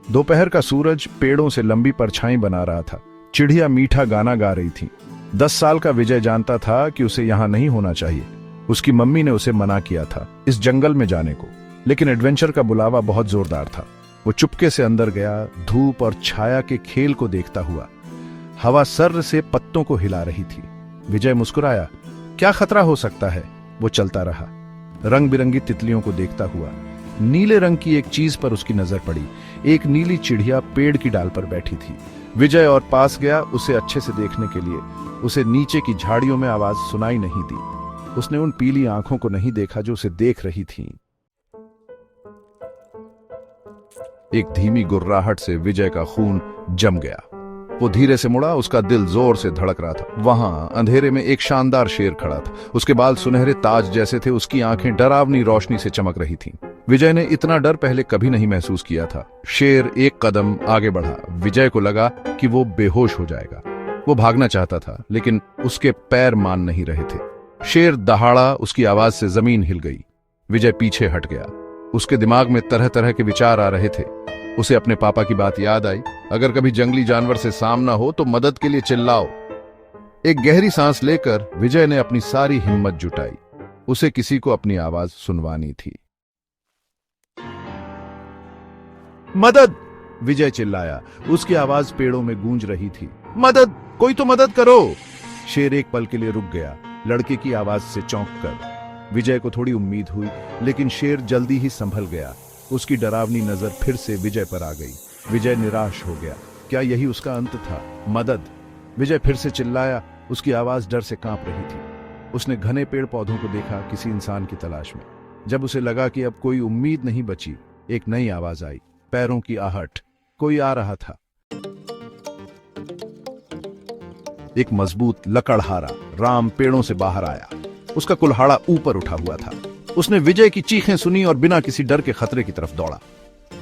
दोपहर का सूरज पेड़ों से लंबी परछाई बना रहा था। चिड़िया मीठा गाना गा रही थी। 10 साल का विजय जानता था कि उसे यहां नहीं होना चाहिए। उसकी मम्मी ने उसे मना किया था इस जंगल में जाने को, लेकिन एडवेंचर का बुलावा बहुत जोरदार था। वो चुपके से अंदर गया, धूप और छाया के खेल को देखता हुआ। हवा सर्र से पत्तों को हिला रही थी। विजय मुस्कुराया। क्या खतरा हो सकता है? वो चलता रहा, रंग बिरंगी तितलियों को देखता हुआ। नीले रंग की एक चीज पर उसकी नजर पड़ी। एक नीली चिड़िया पेड़ की डाल पर बैठी थी। विजय और पास गया उसे अच्छे से देखने के लिए। उसे नीचे की झाड़ियों में आवाज सुनाई नहीं दी। उसने उन पीली आंखों को नहीं देखा जो उसे देख रही थीं। एक धीमी गुर्राहट से विजय का खून जम गया। वो धीरे से मुड़ा, उसका दिल जोर से धड़क रहा था। वहां अंधेरे में एक शानदार शेर खड़ा था। उसके बाल सुनहरे ताज जैसे थे, उसकी आंखें डरावनी रोशनी से चमक रही थीं। विजय ने इतना डर पहले कभी नहीं महसूस किया था। शेर एक कदम आगे बढ़ा। विजय को लगा कि वो बेहोश हो जाएगा। वो भागना चाहता था, लेकिन उसके पैर मान नहीं रहे थे। शेर दहाड़ा, उसकी आवाज से जमीन हिल गई। विजय पीछे हट गया। उसके दिमाग में तरह तरह के विचार आ रहे थे। उसे अपने पापा की बात याद आई, अगर कभी जंगली जानवर से सामना हो तो मदद के लिए चिल्लाओ। एक गहरी सांस लेकर विजय ने अपनी सारी हिम्मत जुटाई। उसे किसी को अपनी आवाज सुनवानी थी। मदद! विजय चिल्लाया। उसकी आवाज पेड़ों में गूंज रही थी। मदद! कोई तो मदद करो! शेर एक पल के लिए रुक गया, लड़के की आवाज से चौंक कर। विजय को थोड़ी उम्मीद हुई, लेकिन शेर जल्दी ही संभल गया। उसकी डरावनी नजर फिर से विजय पर आ गई। विजय निराश हो गया। क्या यही उसका अंत था? मदद! विजय फिर से चिल्लाया। उसकी आवाज डर से कांप रही थी। उसने घने पेड़ पौधों को देखा, किसी इंसान की तलाश में। जब उसे लगा कि अब कोई उम्मीद नहीं बची, एक नई आवाज आई, पैरों की आहट। कोई आ रहा था। एक मजबूत लकड़हारा राम पेड़ों से बाहर आया। उसका कुल्हाड़ा ऊपर उठा हुआ था। उसने विजय की चीखें सुनी और बिना किसी डर के खतरे की तरफ दौड़ा।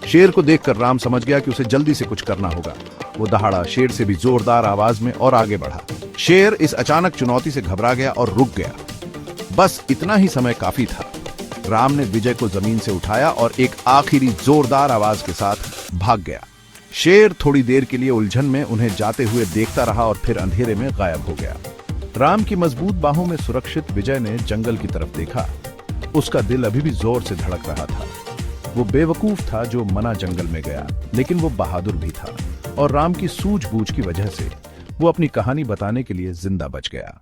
शेर को देखकर राम समझ गया कि उसे जल्दी से कुछ करना होगा। वो दहाड़ा शेर से भी जोरदार आवाज में और आगे बढ़ा। शेर इस अचानक चुनौती से घबरा गया और रुक गया। बस इतना ही समय काफी था। राम ने विजय को जमीन से उठाया और एक आखिरी जोरदार आवाज के साथ भाग गया। शेर थोड़ी देर के लिए उलझन में उन्हें जाते हुए देखता रहा और फिर अंधेरे में गायब हो गया। राम की मजबूत बाहों में सुरक्षित विजय ने जंगल की तरफ देखा। उसका दिल अभी भी जोर से धड़क रहा था। वो बेवकूफ था जो मना जंगल में गया, लेकिन वो बहादुर भी था, और राम की सूझबूझ की वजह से वो अपनी कहानी बताने के लिए जिंदा बच गया।